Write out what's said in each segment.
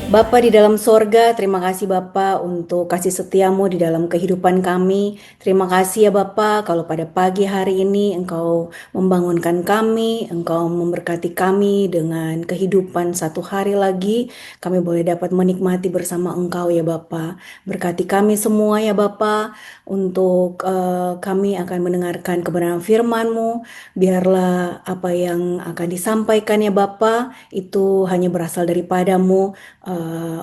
Bapa di dalam sorga, terima kasih Bapa untuk kasih setiamu di dalam kehidupan kami. Terima kasih ya Bapa kalau pada pagi hari ini Engkau membangunkan kami, Engkau memberkati kami dengan kehidupan satu hari lagi. Kami boleh dapat menikmati bersama Engkau ya Bapa. Berkati kami semua ya Bapa untuk kami akan mendengarkan kebenaran firman-Mu. Biarlah apa yang akan disampaikan ya Bapa itu hanya berasal daripadamu.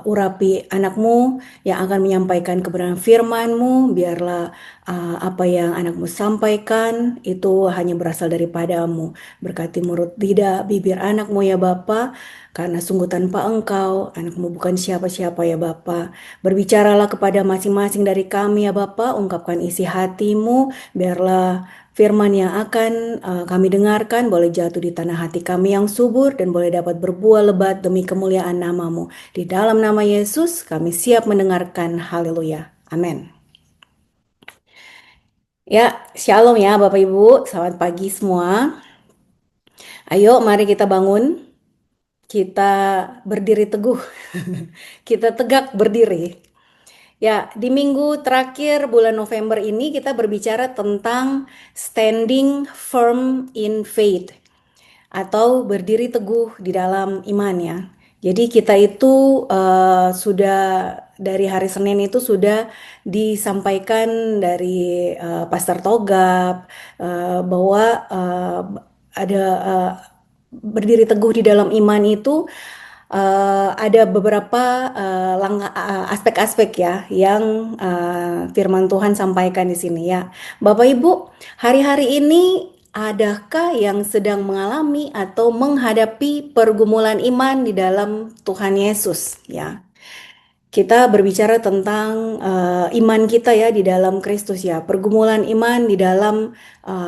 Urapi anakmu yang akan menyampaikan kebenaran firman-Mu, biarlah apa yang anakmu sampaikan itu hanya berasal daripadamu. Berkati mulut lidah bibir anakmu ya Bapa, karena sungguh tanpa Engkau, anakmu bukan siapa-siapa ya Bapa. Berbicaralah kepada masing-masing dari kami ya Bapa, ungkapkan isi hatimu, biarlah firman yang akan kami dengarkan boleh jatuh di tanah hati kami yang subur dan boleh dapat berbuah lebat demi kemuliaan namamu. Di dalam nama Yesus kami siap mendengarkan. Haleluya. Amin. Ya, shalom ya Bapak Ibu. Selamat pagi semua. Ayo mari kita bangun. Kita berdiri teguh. Kita tegak berdiri. Ya, di minggu terakhir bulan November ini kita berbicara tentang standing firm in faith atau berdiri teguh di dalam iman ya. Jadi kita itu sudah dari hari Senin itu sudah disampaikan dari Pastor Togap bahwa ada berdiri teguh di dalam iman itu ada beberapa aspek-aspek ya yang firman Tuhan sampaikan di sini ya. Bapak Ibu, hari-hari ini adakah yang sedang mengalami atau menghadapi pergumulan iman di dalam Tuhan Yesus ya? Kita berbicara tentang iman kita ya di dalam Kristus ya, pergumulan iman di dalam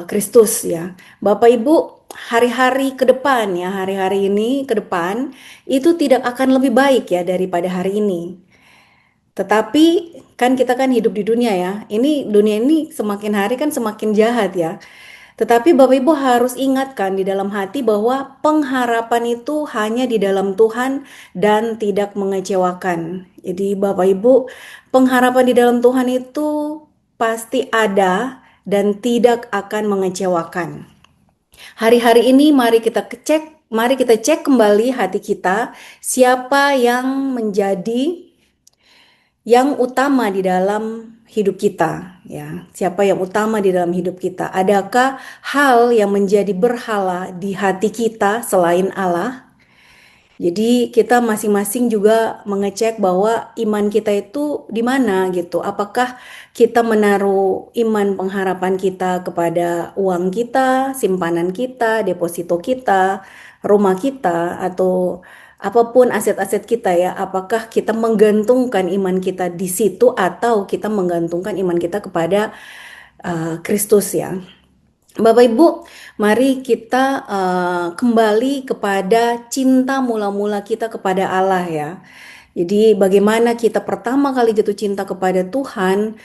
Kristus ya. Bapak Ibu, hari-hari ke depan ya, hari-hari ini ke depan itu tidak akan lebih baik ya daripada hari ini. Tetapi kan kita kan hidup di dunia ya. Ini dunia ini semakin hari kan semakin jahat ya. Tetapi Bapak Ibu harus ingatkan di dalam hati bahwa pengharapan itu hanya di dalam Tuhan dan tidak mengecewakan. Jadi Bapak Ibu, pengharapan di dalam Tuhan itu pasti ada dan tidak akan mengecewakan. Hari-hari ini mari kita cek kembali hati kita, siapa yang menjadi yang utama di dalam hidup kita ya. Siapa yang utama di dalam hidup kita? Adakah hal yang menjadi berhala di hati kita selain Allah? Jadi kita masing-masing juga mengecek bahwa iman kita itu di mana gitu. Apakah kita menaruh iman pengharapan kita kepada uang kita, simpanan kita, deposito kita, rumah kita, atau apapun aset-aset kita ya. Apakah kita menggantungkan iman kita di situ atau kita menggantungkan iman kita kepada Kristus ya. Bapak Ibu, mari kita kembali kepada cinta mula-mula kita kepada Allah ya. Jadi bagaimana kita pertama kali jatuh cinta kepada Tuhan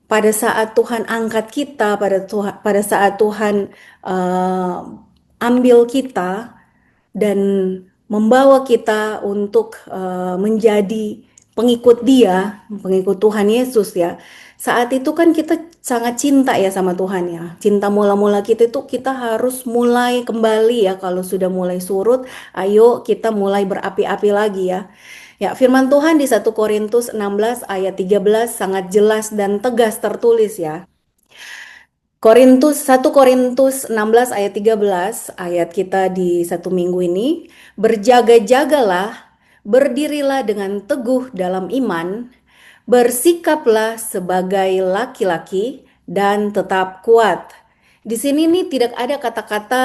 pada saat Tuhan angkat kita, pada saat Tuhan ambil kita dan membawa kita untuk menjadi pengikut Dia, pengikut Tuhan Yesus ya. Saat itu kan kita sangat cinta ya sama Tuhan ya. Cinta mula-mula kita itu kita harus mulai kembali ya. Kalau sudah mulai surut, ayo kita mulai berapi-api lagi ya. Ya, firman Tuhan di 1 Korintus 16 ayat 13 sangat jelas dan tegas tertulis ya. 1 Korintus 16 ayat 13, ayat kita di satu minggu ini, berjaga-jagalah, berdirilah dengan teguh dalam iman, bersikaplah sebagai laki-laki dan tetap kuat. Di sini nih tidak ada kata-kata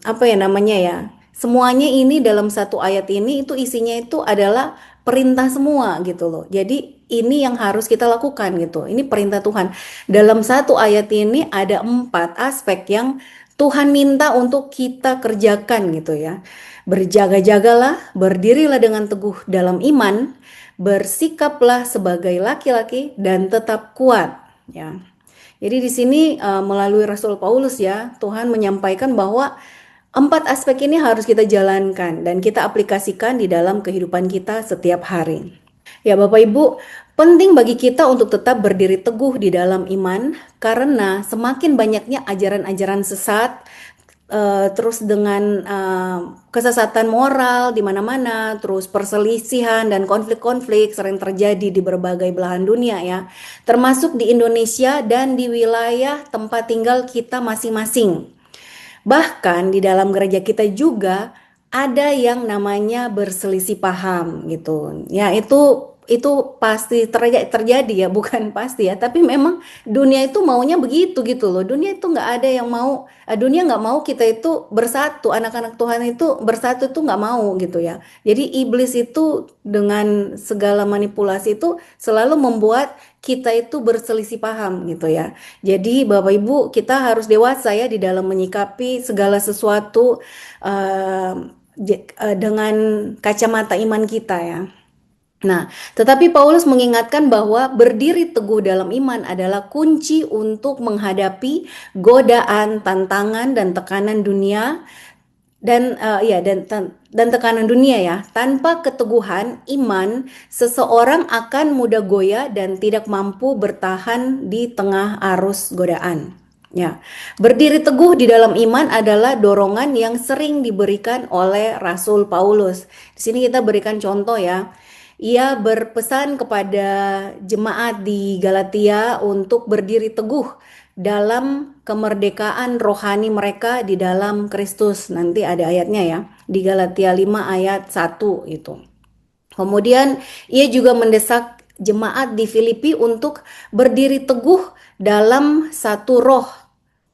apa ya namanya ya. Semuanya ini dalam satu ayat ini itu isinya itu adalah perintah semua gitu loh. Jadi ini yang harus kita lakukan gitu. Ini perintah Tuhan. Dalam satu ayat ini ada 4 aspek yang Tuhan minta untuk kita kerjakan gitu ya. Berjaga-jagalah, berdirilah dengan teguh dalam iman, bersikaplah sebagai laki-laki dan tetap kuat ya. Jadi di sini melalui Rasul Paulus ya, Tuhan menyampaikan bahwa Empat aspek ini harus kita jalankan dan kita aplikasikan di dalam kehidupan kita setiap hari. Ya, Bapak Ibu, penting bagi kita untuk tetap berdiri teguh di dalam iman karena semakin banyaknya ajaran-ajaran sesat, terus dengan kesesatan moral di mana-mana, terus perselisihan dan konflik-konflik sering terjadi di berbagai belahan dunia ya, termasuk di Indonesia dan di wilayah tempat tinggal kita masing-masing. Bahkan di dalam gereja kita juga ada yang namanya berselisih paham gitu. Ya, itu pasti terjadi ya, bukan pasti ya, tapi memang dunia itu maunya begitu gitu loh. Dunia itu nggak ada yang mau, dunia nggak mau kita itu bersatu, anak-anak Tuhan itu bersatu, itu nggak mau gitu ya. Jadi iblis itu dengan segala manipulasi itu selalu membuat kita itu berselisih paham gitu ya. Jadi Bapak Ibu, kita harus dewasa ya di dalam menyikapi segala sesuatu uh, dengan kacamata iman kita ya. Nah, tetapi Paulus mengingatkan bahwa berdiri teguh dalam iman adalah kunci untuk menghadapi godaan, tantangan, dan tekanan dunia dan tekanan dunia ya. Tanpa keteguhan iman, seseorang akan mudah goyah dan tidak mampu bertahan di tengah arus godaan. Ya, berdiri teguh di dalam iman adalah dorongan yang sering diberikan oleh Rasul Paulus. Di sini kita berikan contoh ya. Ia berpesan kepada jemaat di Galatia untuk berdiri teguh dalam kemerdekaan rohani mereka di dalam Kristus. Nanti ada ayatnya ya, di Galatia 5 ayat 1 itu. Kemudian ia juga mendesak jemaat di Filipi untuk berdiri teguh dalam satu roh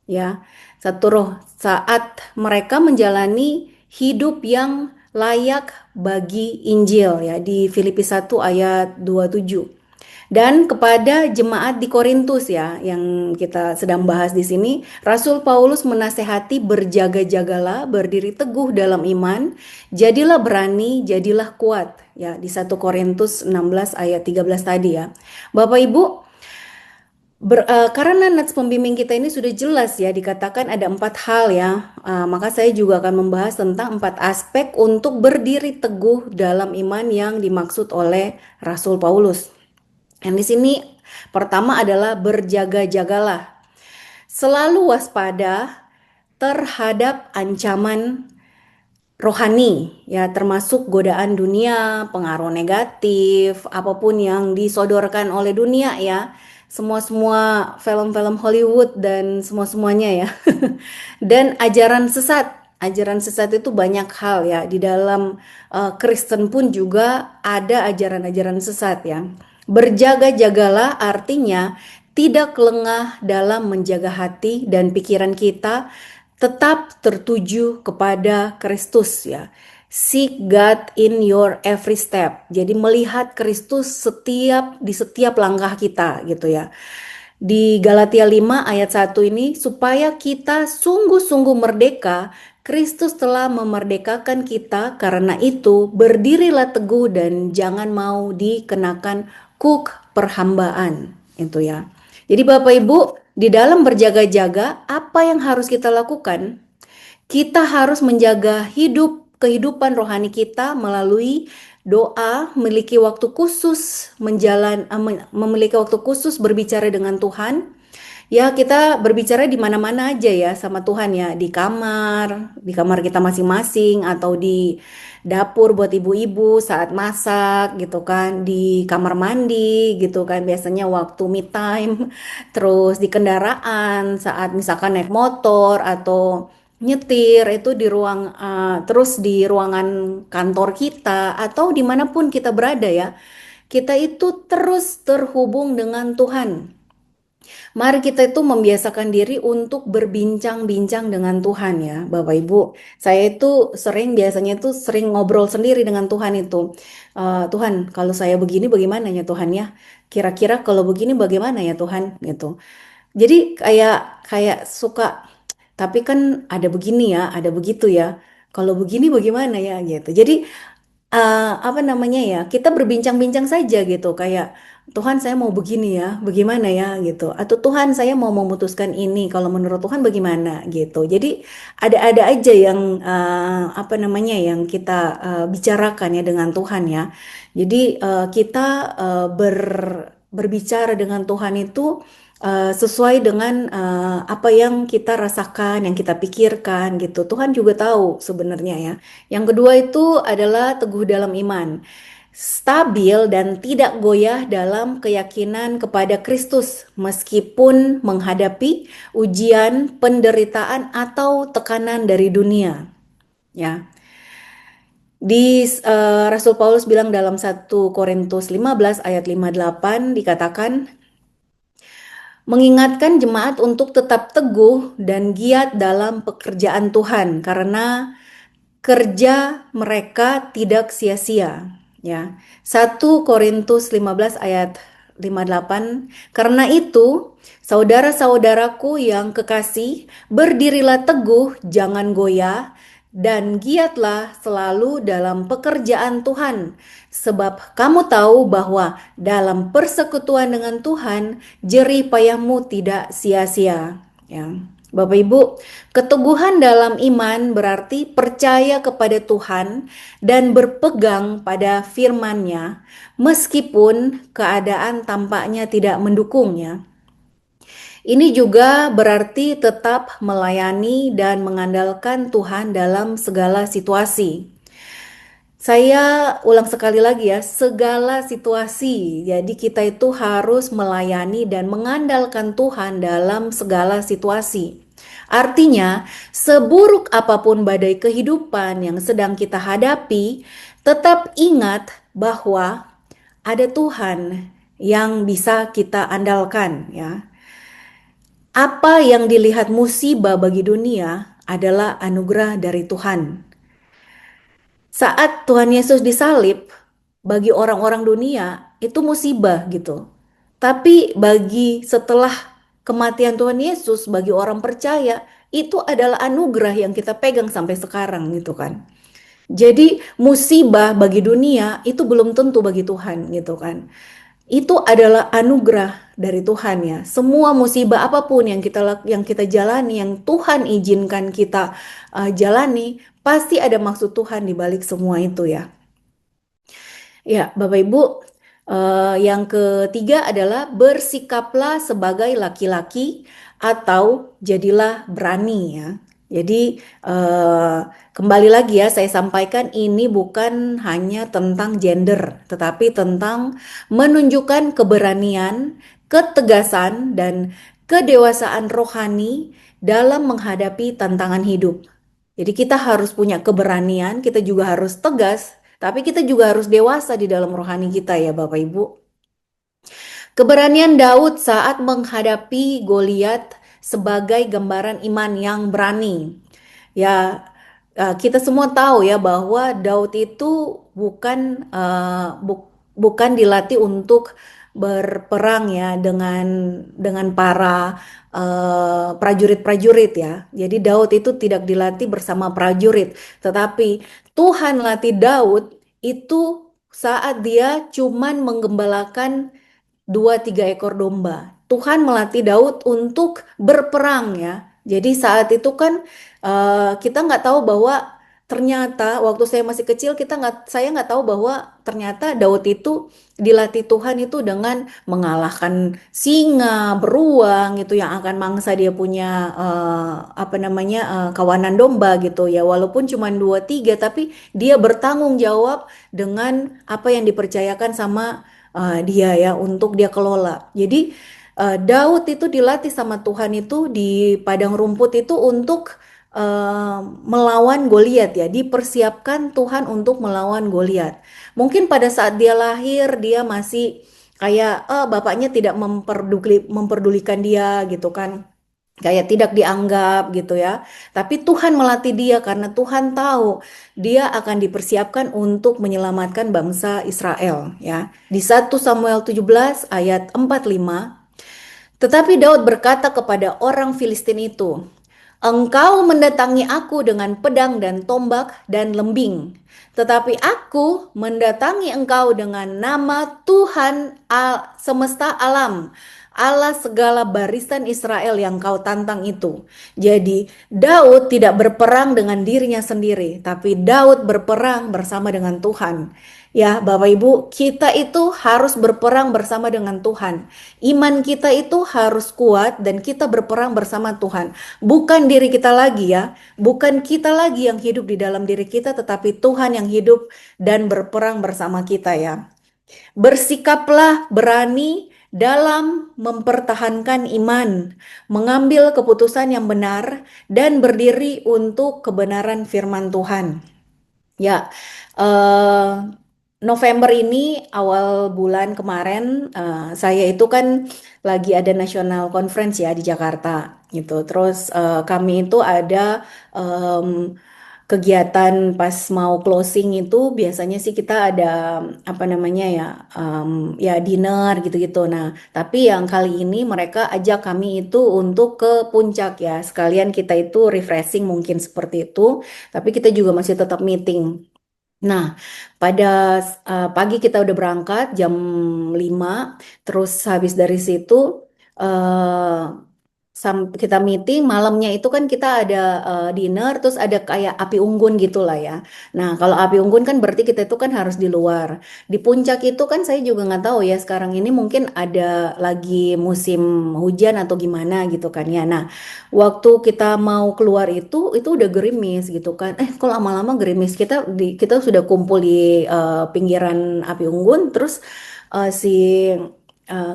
ya, satu roh saat mereka menjalani hidup yang layak bagi Injil ya, di Filipi 1 ayat 27. Dan kepada jemaat di Korintus ya, yang kita sedang bahas di sini, Rasul Paulus menasehati berjaga-jagalah, berdiri teguh dalam iman, jadilah berani, jadilah kuat ya, di 1 Korintus 16 ayat 13 tadi ya. Bapak Ibu, karena nats pembimbing kita ini sudah jelas ya, dikatakan ada 4 hal ya, maka saya juga akan membahas tentang 4 aspek untuk berdiri teguh dalam iman yang dimaksud oleh Rasul Paulus. Yang di sini pertama adalah berjaga-jagalah, selalu waspada terhadap ancaman rohani ya, termasuk godaan dunia, pengaruh negatif, apapun yang disodorkan oleh dunia ya, semua-semua film-film Hollywood dan semua-semuanya ya. Dan ajaran sesat. Ajaran sesat itu banyak hal ya, di dalam Kristen pun juga ada ajaran-ajaran sesat ya. Berjaga-jagalah artinya tidak lengah dalam menjaga hati dan pikiran kita tetap tertuju kepada Kristus ya. Seek God in your every step. Jadi melihat Kristus di setiap langkah kita gitu ya. Di Galatia 5 ayat 1 ini, supaya kita sungguh-sungguh merdeka, Kristus telah memerdekakan kita, karena itu berdirilah teguh dan jangan mau dikenakan kuk perhambaan. Itu ya. Jadi Bapak Ibu, di dalam berjaga-jaga, apa yang harus kita lakukan? Kita harus menjaga kehidupan rohani kita melalui doa, memiliki waktu khusus memiliki waktu khusus berbicara dengan Tuhan. Ya, kita berbicara di mana-mana aja ya sama Tuhan ya, di kamar kita masing-masing, atau di dapur buat ibu-ibu saat masak gitu kan, di kamar mandi gitu kan, biasanya waktu me time, terus di kendaraan saat misalkan naik motor atau nyetir itu di terus di ruangan kantor kita atau dimanapun kita berada ya, kita itu terus terhubung dengan Tuhan. Mari kita itu membiasakan diri untuk berbincang-bincang dengan Tuhan ya, Bapak Ibu. Saya itu biasanya itu sering ngobrol sendiri dengan Tuhan itu. Tuhan, kalau saya begini bagaimana ya Tuhan ya? Kira-kira kalau begini bagaimana ya Tuhan gitu. Jadi kayak kayak suka, tapi kan ada begini ya, ada begitu ya. Kalau begini bagaimana ya gitu. Jadi apa namanya ya? Kita berbincang-bincang saja gitu, kayak Tuhan saya mau begini ya, bagaimana ya gitu. Atau Tuhan saya mau memutuskan ini, kalau menurut Tuhan bagaimana gitu. Jadi ada aja yang apa namanya yang kita bicarakan ya dengan Tuhan ya. Jadi kita berbicara dengan Tuhan itu sesuai dengan apa yang kita rasakan, yang kita pikirkan gitu. Tuhan juga tahu sebenarnya ya. Yang kedua itu adalah teguh dalam iman, stabil dan tidak goyah dalam keyakinan kepada Kristus meskipun menghadapi ujian, penderitaan atau tekanan dari dunia. Ya. Di Rasul Paulus bilang dalam 1 Korintus 15 ayat 58 dikatakan, mengingatkan jemaat untuk tetap teguh dan giat dalam pekerjaan Tuhan karena kerja mereka tidak sia-sia. Ya. 1 Korintus 15 ayat 58. Karena itu, saudara-saudaraku yang kekasih, berdirilah teguh, jangan goyah, dan giatlah selalu dalam pekerjaan Tuhan. Sebab kamu tahu bahwa dalam persekutuan dengan Tuhan, jerih payahmu tidak sia-sia. Ya. Bapak Ibu, keteguhan dalam iman berarti percaya kepada Tuhan dan berpegang pada firman-Nya meskipun keadaan tampaknya tidak mendukungnya. Ini juga berarti tetap melayani dan mengandalkan Tuhan dalam segala situasi. Saya ulang sekali lagi ya, segala situasi. Jadi kita itu harus melayani dan mengandalkan Tuhan dalam segala situasi. Artinya, seburuk apapun badai kehidupan yang sedang kita hadapi, tetap ingat bahwa ada Tuhan yang bisa kita andalkan ya. Apa yang dilihat musibah bagi dunia adalah anugerah dari Tuhan. Saat Tuhan Yesus disalib, bagi orang-orang dunia itu musibah gitu. Tapi bagi setelah kematian Tuhan Yesus, bagi orang percaya, itu adalah anugerah yang kita pegang sampai sekarang gitu kan. Jadi musibah bagi dunia itu belum tentu bagi Tuhan gitu kan. Itu adalah anugerah dari Tuhan ya. Semua musibah apapun yang kita jalani, yang Tuhan izinkan kita jalani, pasti ada maksud Tuhan di balik semua itu ya. Ya, Bapak Ibu, yang ketiga adalah bersikaplah sebagai laki-laki atau jadilah berani ya. Jadi kembali lagi ya, saya sampaikan ini bukan hanya tentang gender, tetapi tentang menunjukkan keberanian, ketegasan, dan kedewasaan rohani dalam menghadapi tantangan hidup. Jadi kita harus punya keberanian, kita juga harus tegas, tapi kita juga harus dewasa di dalam rohani kita ya Bapak Ibu. Keberanian Daud saat menghadapi Goliat sebagai gambaran iman yang berani. Ya, kita semua tahu ya bahwa Daud itu bukan dilatih untuk berperang ya dengan para prajurit-prajurit ya. Jadi Daud itu tidak dilatih bersama prajurit, tetapi Tuhan latih Daud itu saat dia cuman menggembalakan 2-3 ekor domba. Tuhan melatih Daud untuk berperang ya. Jadi saat itu kan kita nggak tahu bahwa ternyata waktu saya masih kecil saya nggak tahu bahwa ternyata Daud itu dilatih Tuhan itu dengan mengalahkan singa, beruang gitu yang akan mangsa dia punya apa namanya kawanan domba gitu ya. Walaupun cuma 2-3 tapi dia bertanggung jawab dengan apa yang dipercayakan sama dia ya untuk dia kelola. Jadi Daud itu dilatih sama Tuhan itu di padang rumput itu untuk melawan Goliat ya, dipersiapkan Tuhan untuk melawan Goliat. Mungkin pada saat dia lahir dia masih kayak bapaknya tidak memperdulikan dia gitu kan. Kayak tidak dianggap gitu ya. Tapi Tuhan melatih dia karena Tuhan tahu dia akan dipersiapkan untuk menyelamatkan bangsa Israel ya. Di 1 Samuel 17 ayat 45, tetapi Daud berkata kepada orang Filistin itu, Engkau mendatangi aku dengan pedang dan tombak dan lembing, tetapi aku mendatangi engkau dengan nama Tuhan semesta alam, Allah segala barisan Israel yang kau tantang itu. Jadi, Daud tidak berperang dengan dirinya sendiri, tapi Daud berperang bersama dengan Tuhan. Ya, Bapak Ibu, kita itu harus berperang bersama dengan Tuhan. Iman kita itu harus kuat dan kita berperang bersama Tuhan. Bukan diri kita lagi ya, bukan kita lagi yang hidup di dalam diri kita, tetapi Tuhan yang hidup dan berperang bersama kita ya. Bersikaplah berani dalam mempertahankan iman, mengambil keputusan yang benar, dan berdiri untuk kebenaran firman Tuhan. Ya, eh, November ini awal bulan kemarin saya itu kan lagi ada national conference ya di Jakarta gitu. Terus kami itu ada em, kegiatan pas mau closing itu biasanya sih kita ada apa namanya ya ya dinner gitu-gitu. Nah, tapi yang kali ini mereka ajak kami itu untuk ke puncak ya. Sekalian kita itu refreshing mungkin seperti itu. Tapi kita juga masih tetap meeting. Nah, pada pagi kita udah berangkat jam 5, terus habis dari situ eh, kita meeting, malamnya itu kan kita ada dinner, terus ada kayak api unggun gitu lah ya. Nah, kalau api unggun kan berarti kita itu kan harus di luar. Di puncak itu kan saya juga nggak tahu ya, sekarang ini mungkin ada lagi musim hujan atau gimana gitu kan ya. Nah, waktu kita mau keluar itu udah gerimis gitu kan. Kalau lama-lama gerimis kita sudah kumpul di pinggiran api unggun, terus si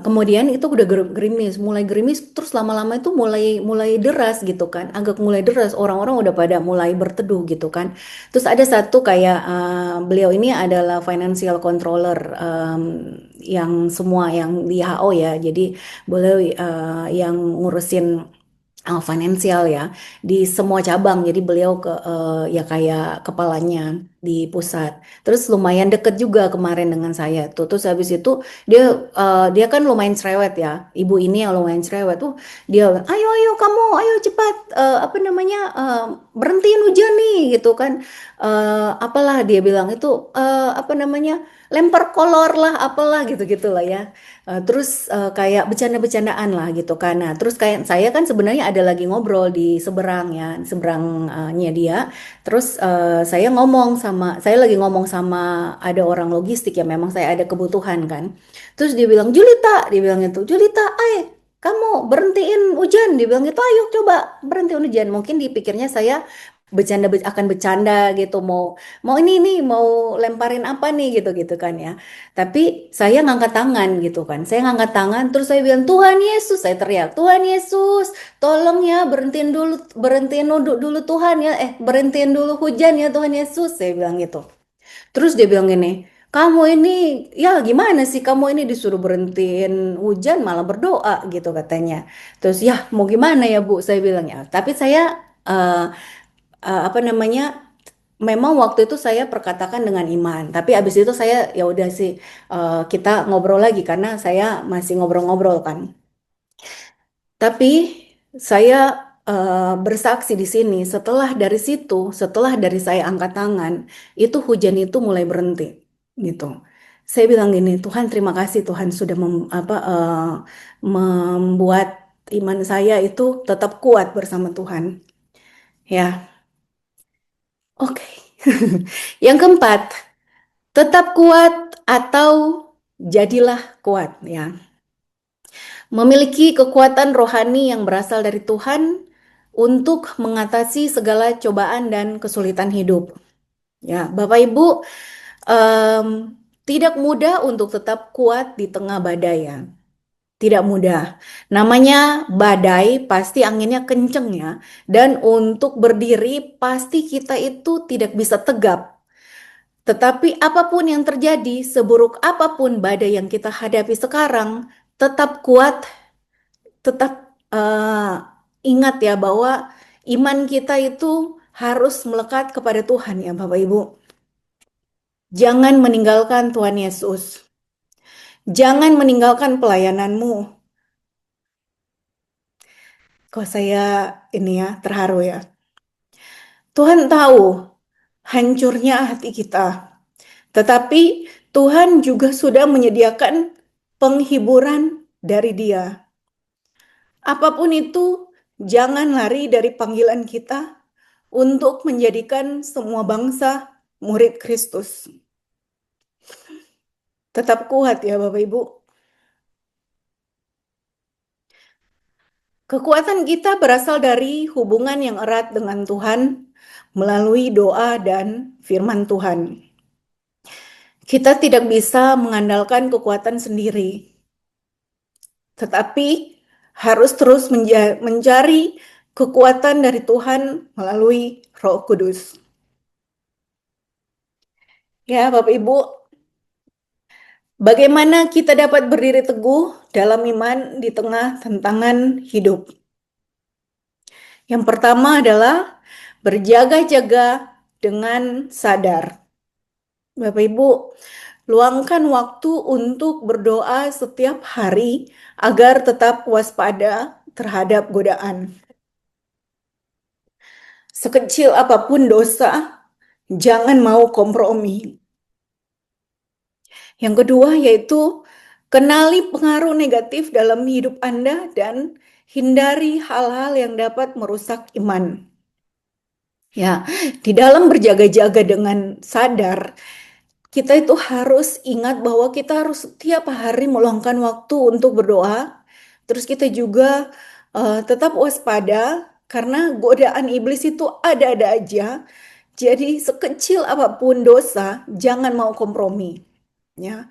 kemudian itu udah gerimis, mulai gerimis, terus lama-lama itu mulai mulai deras gitu kan, agak mulai deras, orang-orang udah pada mulai berteduh gitu kan. Terus ada satu kayak beliau ini adalah financial controller yang semua yang di WHO ya, jadi beliau yang ngurusin finansial ya di semua cabang. Jadi beliau ya kayak kepalanya di pusat. Terus lumayan deket juga kemarin dengan saya tuh. Terus habis itu dia dia kan lumayan cerewet ya. Ibu ini yang lumayan cerewet tuh, dia ayo ayo kamu ayo cepat apa namanya berhentiin hujan nih gitu kan. Apalah dia bilang itu apa namanya lempar kolor lah apalah gitu-gitu lah ya. Terus kayak bercanda-bercandaan lah gitu kan. Nah, terus kayak saya kan sebenarnya ada lagi ngobrol di seberang ya, seberangnya dia. Terus saya lagi ngomong sama ada orang logistik ya, memang saya ada kebutuhan kan. Terus dia bilang, Julita, dia bilang itu, Julita, kamu berhentiin hujan, dia bilang itu, ayo coba berhentiin hujan. Mungkin dipikirnya saya akan bercanda gitu, mau mau ini mau lemparin apa nih gitu gitu kan ya. Tapi saya ngangkat tangan gitu kan. Saya ngangkat tangan terus saya bilang Tuhan Yesus, saya teriak, Tuhan Yesus, tolong ya berhentiin dulu Tuhan ya, berhentiin dulu hujan ya Tuhan Yesus, saya bilang gitu. Terus dia bilang gini, kamu ini ya gimana sih, kamu ini disuruh berhentiin hujan malah berdoa gitu katanya. Terus ya mau gimana ya Bu, saya bilang ya. Tapi saya eh, apa namanya, memang waktu itu saya perkatakan dengan iman, tapi abis itu saya ya udah sih kita ngobrol lagi karena saya masih ngobrol-ngobrol kan. Tapi saya bersaksi di sini setelah dari saya angkat tangan, itu hujan itu mulai berhenti gitu. Saya bilang gini, Tuhan terima kasih Tuhan sudah membuat iman saya itu tetap kuat bersama Tuhan. Ya, oke. Yang keempat, tetap kuat atau jadilah kuat ya. Memiliki kekuatan rohani yang berasal dari Tuhan untuk mengatasi segala cobaan dan kesulitan hidup. Ya, Bapak Ibu, em, tidak mudah untuk tetap kuat di tengah badai ya. Tidak mudah. Namanya badai pasti anginnya kenceng ya. Dan untuk berdiri pasti kita itu tidak bisa tegap. Tetapi apapun yang terjadi, seburuk apapun badai yang kita hadapi sekarang, tetap kuat, tetap ingat ya bahwa iman kita itu harus melekat kepada Tuhan ya Bapak Ibu. Jangan meninggalkan Tuhan Yesus. Jangan meninggalkan pelayananmu. Kok saya ini ya terharu ya. Tuhan tahu hancurnya hati kita, tetapi Tuhan juga sudah menyediakan penghiburan dari Dia. Apapun itu, jangan lari dari panggilan kita untuk menjadikan semua bangsa murid Kristus. Tetap kuat ya Bapak Ibu. Kekuatan kita berasal dari hubungan yang erat dengan Tuhan melalui doa dan firman Tuhan. Kita tidak bisa mengandalkan kekuatan sendiri, tetapi harus terus mencari kekuatan dari Tuhan melalui Roh Kudus. Ya, Bapak Ibu, bagaimana kita dapat berdiri teguh dalam iman di tengah tantangan hidup? Yang pertama adalah berjaga-jaga dengan sadar. Bapak Ibu, luangkan waktu untuk berdoa setiap hari agar tetap waspada terhadap godaan. Sekecil apapun dosa, jangan mau kompromi. Yang kedua yaitu kenali pengaruh negatif dalam hidup Anda dan hindari hal-hal yang dapat merusak iman. Ya, di dalam berjaga-jaga dengan sadar, kita itu harus ingat bahwa kita harus setiap hari meluangkan waktu untuk berdoa. Terus kita juga tetap waspada karena godaan iblis itu ada-ada aja. Jadi sekecil apapun dosa, jangan mau kompromi. Ya,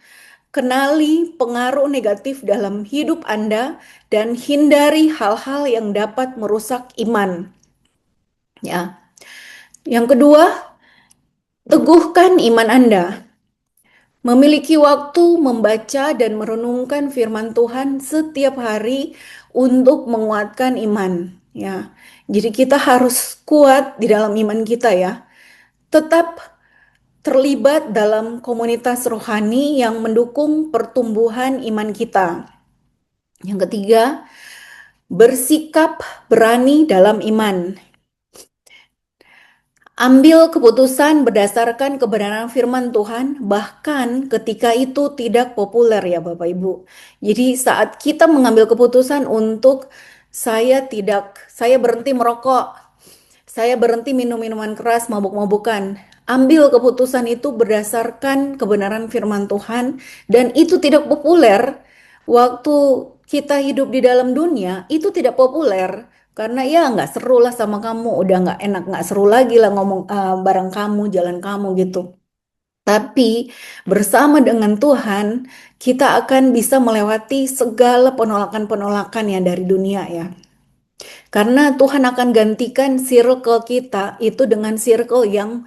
kenali pengaruh negatif dalam hidup Anda dan hindari hal-hal yang dapat merusak iman. Ya. Yang kedua, teguhkan iman Anda. Memiliki waktu membaca dan merenungkan firman Tuhan setiap hari untuk menguatkan iman. Ya, jadi kita harus kuat di dalam iman kita ya. Tetap terlibat dalam komunitas rohani yang mendukung pertumbuhan iman kita. Yang ketiga, bersikap berani dalam iman. Ambil keputusan berdasarkan kebenaran firman Tuhan, bahkan ketika itu tidak populer ya Bapak Ibu. Jadi saat kita mengambil keputusan untuk saya berhenti merokok, saya berhenti minum minuman keras, mabuk-mabukan. Ambil keputusan itu berdasarkan kebenaran firman Tuhan dan itu tidak populer. Waktu kita hidup di dalam dunia, itu tidak populer. Karena ya nggak seru lah sama kamu, udah nggak enak, nggak seru lagi lah ngomong bareng kamu, jalan kamu gitu. Tapi bersama dengan Tuhan, kita akan bisa melewati segala penolakan-penolakan ya dari dunia ya. Karena Tuhan akan gantikan circle kita itu dengan circle yang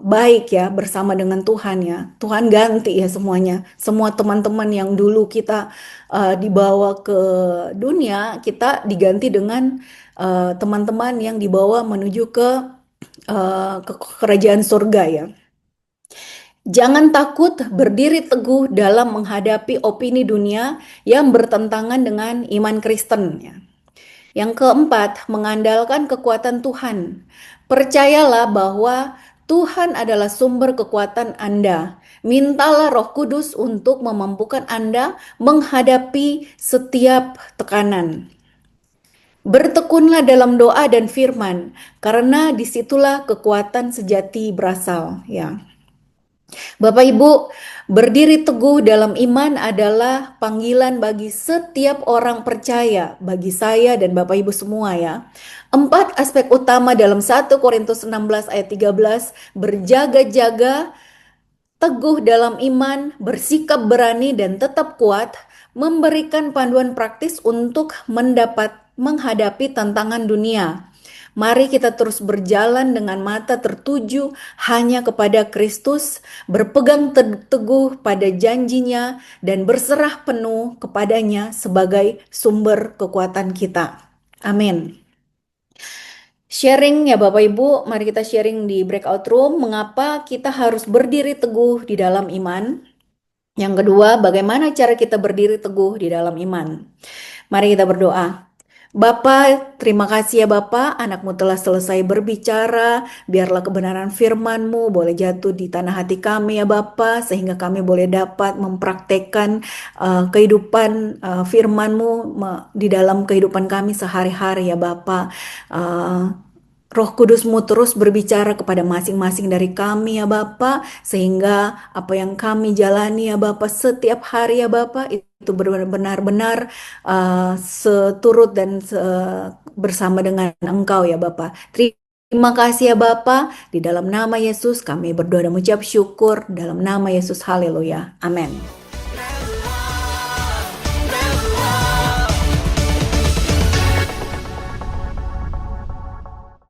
baik ya bersama dengan Tuhan ya. Tuhan ganti ya semuanya. Semua teman-teman yang dulu kita dibawa ke dunia, kita diganti dengan teman-teman yang dibawa menuju ke kerajaan surga ya. Jangan takut berdiri teguh dalam menghadapi opini dunia yang bertentangan dengan iman Kristen ya. Yang keempat, mengandalkan kekuatan Tuhan. Percayalah bahwa Tuhan adalah sumber kekuatan Anda. Mintalah Roh Kudus untuk memampukan Anda menghadapi setiap tekanan. Bertekunlah dalam doa dan firman, karena disitulah kekuatan sejati berasal. Ya, Bapak Ibu, berdiri teguh dalam iman adalah panggilan bagi setiap orang percaya, bagi saya dan Bapak Ibu semua ya. 4 aspek utama dalam 1 Korintus 16 ayat 13, berjaga-jaga, teguh dalam iman, bersikap berani dan tetap kuat, memberikan panduan praktis untuk menghadapi tantangan dunia. Mari kita terus berjalan dengan mata tertuju hanya kepada Kristus, berpegang teguh pada janjinya, dan berserah penuh kepadanya sebagai sumber kekuatan kita. Amin. Sharing ya Bapak Ibu, mari kita sharing di breakout room mengapa kita harus berdiri teguh di dalam iman. Yang kedua, bagaimana cara kita berdiri teguh di dalam iman. Mari kita berdoa. Bapa, terima kasih ya Bapa, anakmu telah selesai berbicara, biarlah kebenaran firman-Mu boleh jatuh di tanah hati kami ya Bapa, sehingga kami boleh dapat mempraktekkan kehidupan firman-Mu di dalam kehidupan kami sehari-hari ya Bapa. Roh Kudus-Mu terus berbicara kepada masing-masing dari kami ya Bapa, sehingga apa yang kami jalani ya Bapa setiap hari ya Bapa itu benar-benar seturut dan bersama dengan Engkau ya Bapa. Terima kasih ya Bapa, di dalam nama Yesus kami berdoa dan mengucap syukur, dalam nama Yesus, haleluya, amin.